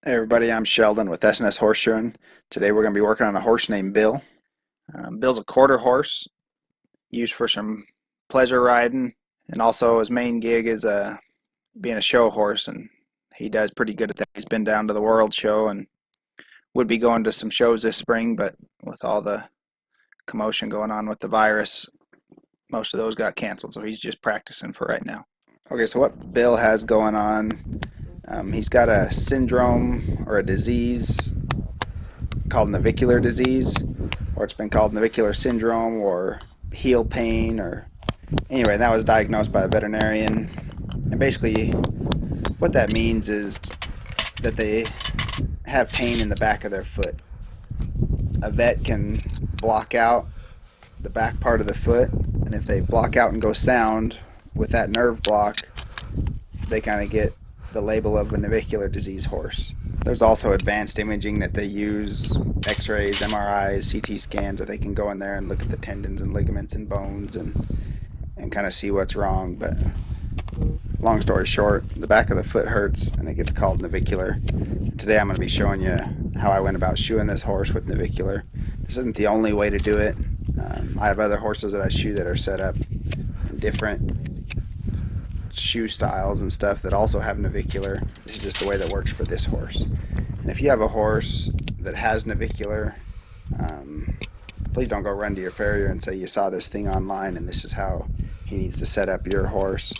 Hey everybody, I'm Sheldon with S&S Horseshoeing. Today we're going to be working on a horse named Bill. Bill's a quarter horse used for some pleasure riding, and also his main gig is being a show horse, and he does pretty good at that. He's been down to the World Show and would be going to some shows this spring, but with all the commotion going on with the virus, most of those got canceled, so he's just practicing for right now. Okay, so what Bill has going on, he's got a syndrome or a disease called navicular disease, or it's been called navicular syndrome or heel pain, or anyway, that was diagnosed by a veterinarian. And basically, what that means is that they have pain in the back of their foot. A vet can block out the back part of the foot, and if they block out and go sound with that nerve block, they kind of get the label of a navicular disease horse. There's also advanced imaging that they use, x-rays, MRIs, CT scans, that they can go in there and look at the tendons and ligaments and bones and kind of see what's wrong. But long story short, the back of the foot hurts and it gets called navicular. Today I'm going to be showing you how I went about shoeing this horse with navicular. This isn't the only way to do it. I have other horses that I shoe that are set up in different shoe styles and stuff that also have navicular. This is just the way that works for this horse. And if you have a horse that has navicular, please don't go run to your farrier and say you saw this thing online and this is how he needs to set up your horse.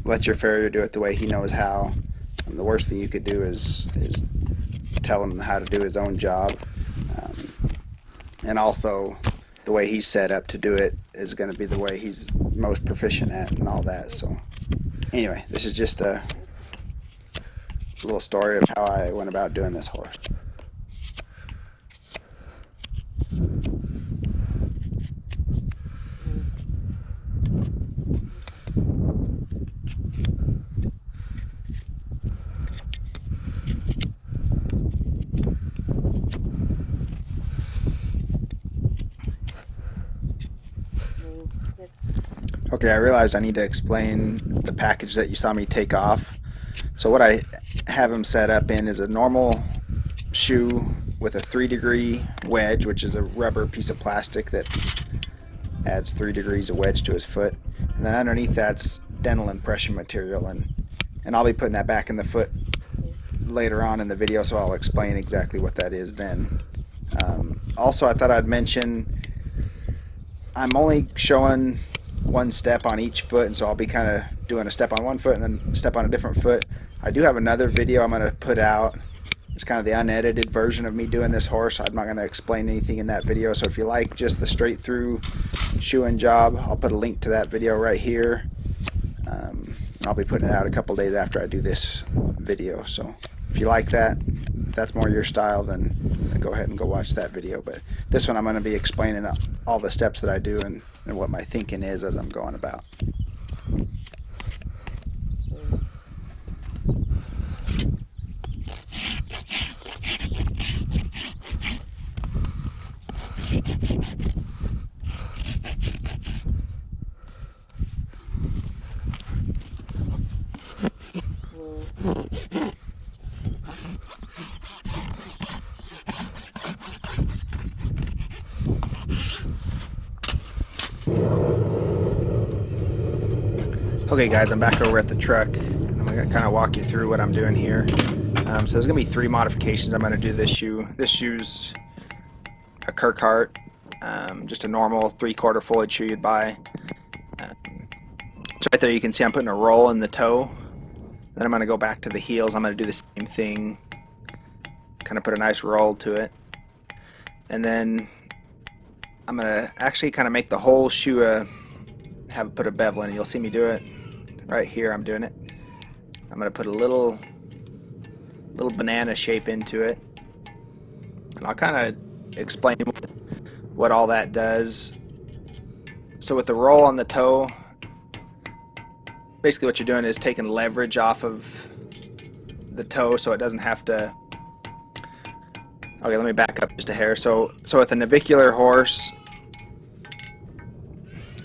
Let your farrier do it the way he knows how. The worst thing you could do is tell him how to do his own job. And also, the way he's set up to do it is going to be the way he's most proficient at and all that. So anyway, this is just a little story of how I went about doing this horse. Okay, I realized I need to explain the package that you saw me take off. So what I have him set up in is a normal shoe with a 3-degree wedge, which is a rubber piece of plastic that adds 3 degrees of wedge to his foot. And then underneath that's dental impression material, and I'll be putting that back in the foot later on in the video, so I'll explain exactly what that is then. Also, I thought I'd mention I'm only showing one step on each foot, and so I'll be kind of doing a step on one foot and then step on a different foot. I do have another video I'm going to put out. It's kind of the unedited version of me doing this horse. I'm not going to explain anything in that video, so if you like just the straight through shoeing job, I'll put a link to that video right here. And I'll be putting it out a couple days after I do this video, so if you like that, if that's more your style, then go ahead and go watch that video. But this one I'm going to be explaining all the steps that I do and what my thinking is as I'm going about. Okay guys, I'm back over at the truck. I'm going to kind of walk you through what I'm doing here. So there's going to be 3 modifications I'm going to do this shoe. This shoe's a Kirkhart, just a normal 3/4 foliage shoe you'd buy. So right there you can see I'm putting a roll in the toe. Then I'm going to go back to the heels. I'm going to do the same thing, kind of put a nice roll to it. And then I'm going to actually kind of make the whole shoe put a bevel in. You'll see me do it right here. I'm doing it. I'm going to put a little banana shape into it, and I'll kind of explain what all that does. So with the roll on the toe, basically what you're doing is taking leverage off of the toe so it doesn't have to. Okay, let me back up just a hair. So with a navicular horse,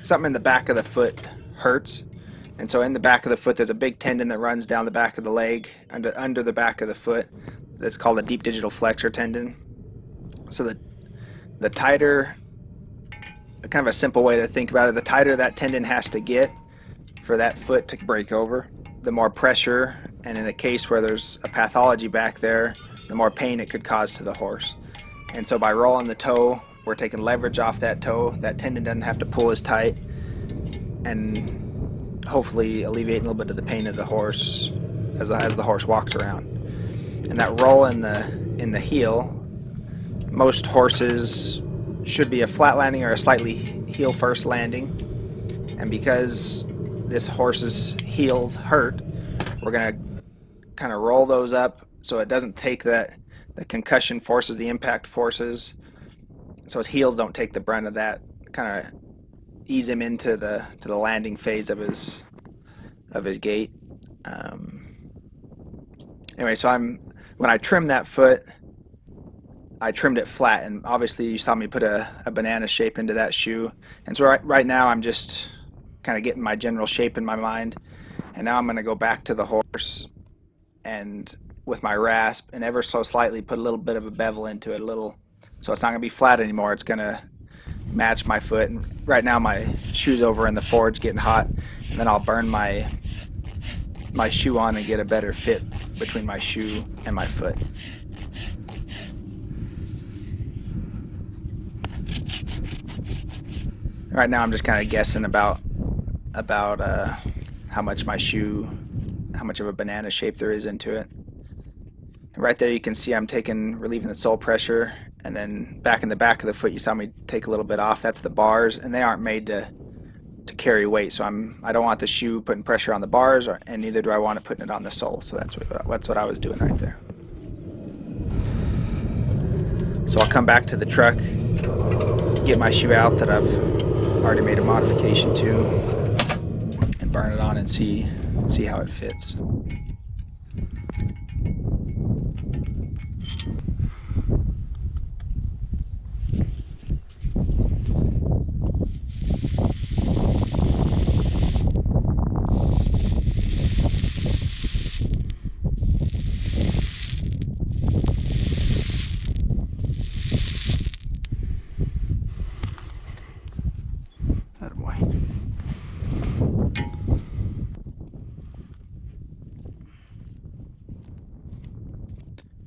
something in the back of the foot hurts, And so in the back of the foot, there's a big tendon that runs down the back of the leg, under the back of the foot. That's called a deep digital flexor tendon. So the tighter, kind of a simple way to think about it, the tighter that tendon has to get for that foot to break over, the more pressure, and in a case where there's a pathology back there, the more pain it could cause to the horse. And so by rolling the toe, we're taking leverage off that toe. That tendon doesn't have to pull as tight, and hopefully alleviating a little bit of the pain of the horse as the horse walks around. And that roll in the heel, most horses should be a flat landing or a slightly heel first landing. And because this horse's heels hurt, we're going to kind of roll those up so it doesn't take the concussion forces, the impact forces, so his heels don't take the brunt of that, kind of ease him into the landing phase of his gait. Anyway, so when I trimmed that foot, I trimmed it flat, and obviously you saw me put a banana shape into that shoe. And so right now I'm just kind of getting my general shape in my mind, and now I'm going to go back to the horse and with my rasp and ever so slightly put a little bit of a bevel into it, so it's not going to be flat anymore. It's going to match my foot. And right now my shoe's over in the forge getting hot, and then I'll burn my shoe on and get a better fit between my shoe and my foot. Right now I'm just kind of guessing about how much of a banana shape there is into it. And right there you can see I'm relieving the sole pressure, and then back in the back of the foot you saw me take a little bit off. That's the bars, and they aren't made to carry weight, so I don't want the shoe putting pressure on the bars, and neither do I want it putting it on the sole. So that's what I was doing right there. So I'll come back to the truck, get my shoe out that I've already made a modification to, and burn it on and see how it fits.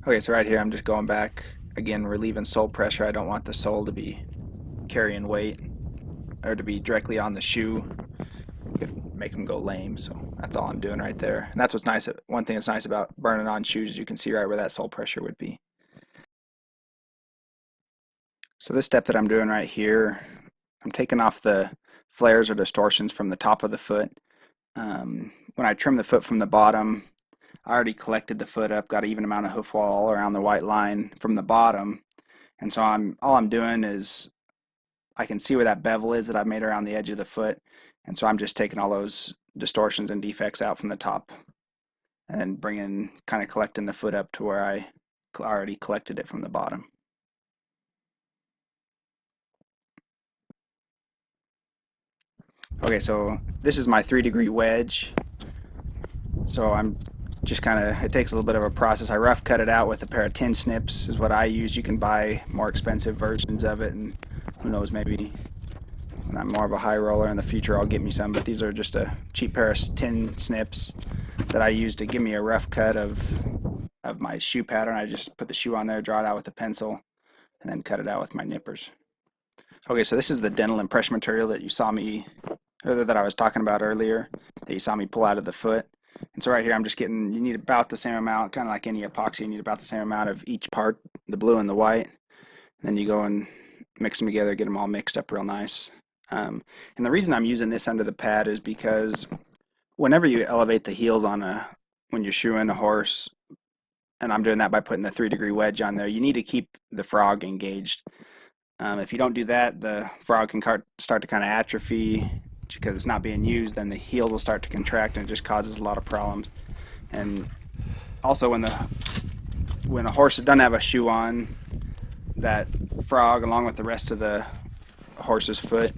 Okay, so right here I'm just going back, again relieving sole pressure. I don't want the sole to be carrying weight or to be directly on the shoe. It could make them go lame, so that's all I'm doing right there. And that's what's nice. One thing that's nice about burning on shoes is you can see right where that sole pressure would be. So this step that I'm doing right here, I'm taking off the flares or distortions from the top of the foot. When I trim the foot from the bottom, I already collected the foot up, got an even amount of hoof wall all around the white line from the bottom, and so all I'm doing is I can see where that bevel is that I've made around the edge of the foot, and so I'm just taking all those distortions and defects out from the top, and then kind of collecting the foot up to where I already collected it from the bottom. Okay, so this is my 3-degree wedge. So I'm just it takes a little bit of a process. I rough cut it out with a pair of tin snips is what I use. You can buy more expensive versions of it, and who knows, maybe when I'm more of a high roller in the future I'll get me some, but these are just a cheap pair of tin snips that I use to give me a rough cut of my shoe pattern. I just put the shoe on there, draw it out with a pencil, and then cut it out with my nippers. Okay, so this is the dental impression material that I was talking about earlier, that you saw me pull out of the foot. And so right here I'm just you need about the same amount, kind of like any epoxy, you need about the same amount of each part, the blue and the white. And then you go and mix them together, get them all mixed up real nice. And the reason I'm using this under the pad is because whenever you elevate the heels when you're shoeing a horse, and I'm doing that by putting the 3-degree wedge on there, you need to keep the frog engaged. If you don't do that, the frog can start to kind of atrophy because it's not being used. Then the heels will start to contract, and it just causes a lot of problems. And also when a horse doesn't have a shoe on, that frog along with the rest of the horse's foot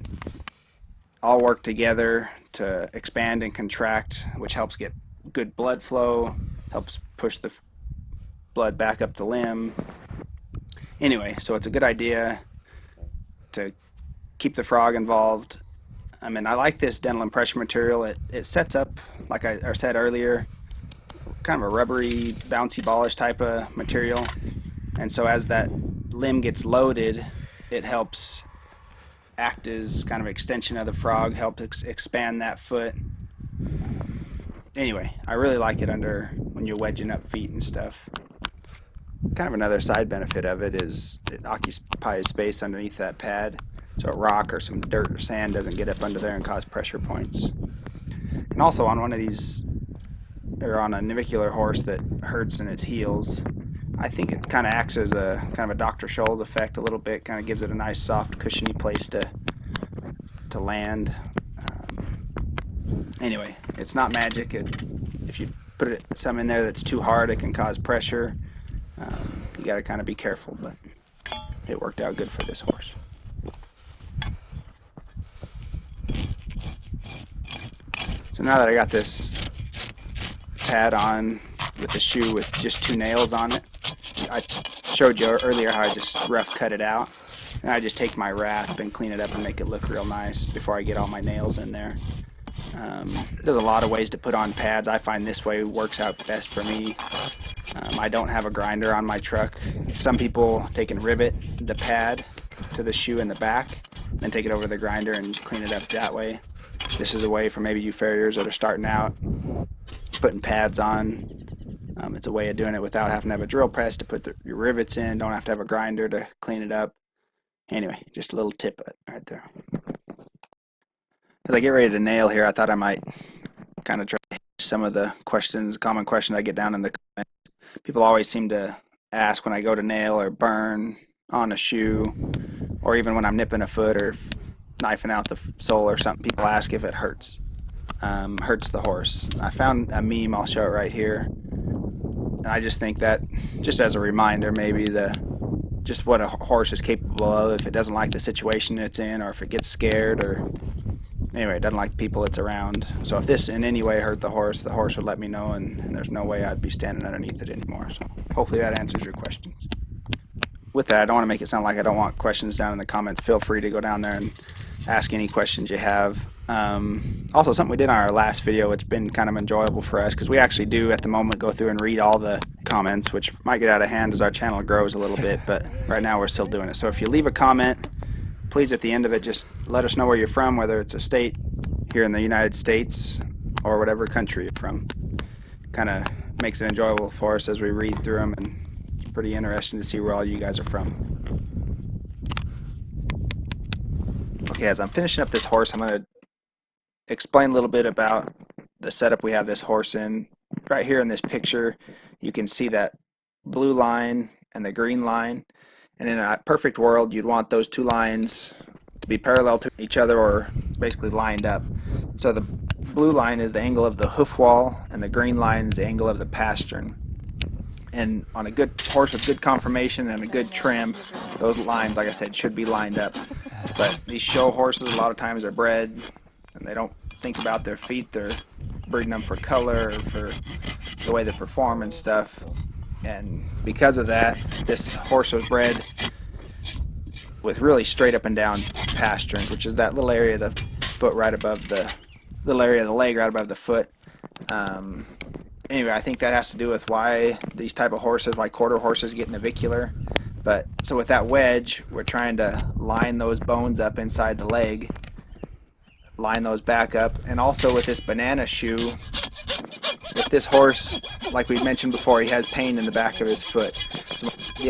all work together to expand and contract, which helps get good blood flow, helps push the blood back up the limb. Anyway, so it's a good idea to keep the frog involved. I mean, I like this dental impression material. It sets up, like I said earlier, kind of a rubbery, bouncy ballish type of material. And so as that limb gets loaded, it helps act as kind of extension of the frog, helps expand that foot. Anyway, I really like it under when you're wedging up feet and stuff. Kind of another side benefit of it is it occupies space underneath that pad, so a rock or some dirt or sand doesn't get up under there and cause pressure points. And also on one of these, or on a Navicular horse that hurts in its heels, I think it kind of acts as a kind of a Dr. Scholl's effect a little bit, kind of gives it a nice soft cushiony place to land. Anyway, it's not magic. If you put some in there that's too hard, it can cause pressure. You got to kind of be careful, but it worked out good for this horse. So now that I got this pad on with the shoe with just 2 nails on it, I showed you earlier how I just rough cut it out, and I just take my wrap and clean it up and make it look real nice before I get all my nails in there. There's a lot of ways to put on pads. I find this way works out best for me. I don't have a grinder on my truck. Some people take and rivet the pad to the shoe in the back, then take it over to the grinder and clean it up that way. This is a way for maybe you farriers that are starting out, putting pads on. It's a way of doing it without having to have a drill press to put your rivets in, don't have to have a grinder to clean it up. Anyway, just a little tip right there. As I get ready to nail here, I thought I might kind of try to hit some of the common questions I get down in the comments. People always seem to ask when I go to nail or burn on a shoe, or even when I'm nipping a foot or knifing out the sole or something, people ask if it hurts the horse. I found a meme, I'll show it right here, and I just think that, just as a reminder, maybe just what a horse is capable of if it doesn't like the situation it's in, or if it gets scared, or anyway, it doesn't like the people it's around. So if this in any way hurt the horse would let me know, and there's no way I'd be standing underneath it anymore. So hopefully that answers your questions. With that, I don't want to make it sound like I don't want questions down in the comments. Feel free to go down there and ask any questions you have. Also, something we did on our last video, it's been kind of enjoyable for us, because we actually do at the moment go through and read all the comments, which might get out of hand as our channel grows a little bit, but right now we're still doing it. So if you leave a comment, please at the end of it just let us know where you're from, whether it's a state here in the United States or whatever country you're from. Kind of makes it enjoyable for us as we read through them, and it's pretty interesting to see where all you guys are from. Okay, as I'm finishing up this horse, I'm going to explain a little bit about the setup we have this horse in. Right here in this picture, you can see that blue line and the green line. And in a perfect world, you'd want those 2 lines to be parallel to each other, or basically lined up. So the blue line is the angle of the hoof wall, and the green line is the angle of the pastern. And on a good horse with good conformation and a good trim, those lines, like I said, should be lined up. But these show horses, a lot of times, are bred and they don't think about their feet. They're breeding them for color or for the way they perform and stuff. And because of that, this horse was bred with really straight up and down pastern, which is that little area of the foot right above the little area of the leg right above the foot. Anyway, I think that has to do with why these type of horses, why quarter horses, get navicular. But so with that wedge, we're trying to line those bones up inside the leg, line those back up. And also with this banana shoe, if this horse, like we mentioned before, he has pain in the back of his foot. So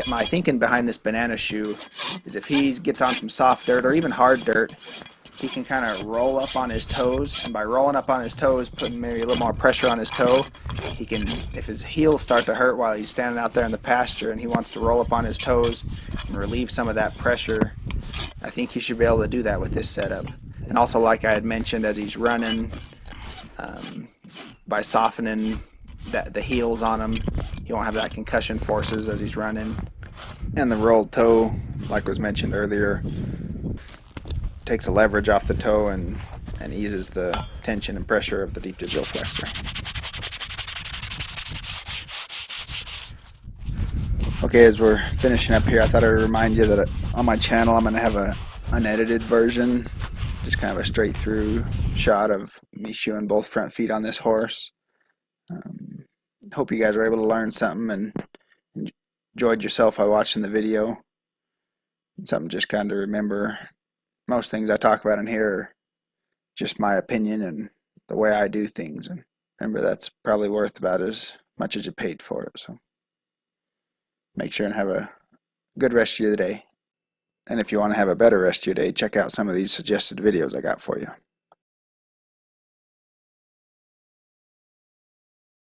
my thinking behind this banana shoe is if he gets on some soft dirt or even hard dirt, he can kind of roll up on his toes, and by rolling up on his toes, putting maybe a little more pressure on his toe, he can, if his heels start to hurt while he's standing out there in the pasture and he wants to roll up on his toes and relieve some of that pressure, I think he should be able to do that with this setup. And also, like I had mentioned, as he's running, by softening the heels on him, he won't have that concussion forces as he's running. And the rolled toe, like was mentioned earlier, takes the leverage off the toe and and eases the tension and pressure of the deep digital flexor. Okay, as we're finishing up here, I thought I'd remind you that on my channel I'm going to have a unedited version, just kind of a straight through shot of me shoeing both front feet on this horse. Hope you guys were able to learn something and enjoyed yourself by watching the video. And something just kind of remember, most things I talk about in here are just my opinion and the way I do things. And remember, that's probably worth about as much as you paid for it. So make sure and have a good rest of your day. And if you want to have a better rest of your day, check out some of these suggested videos I got for you.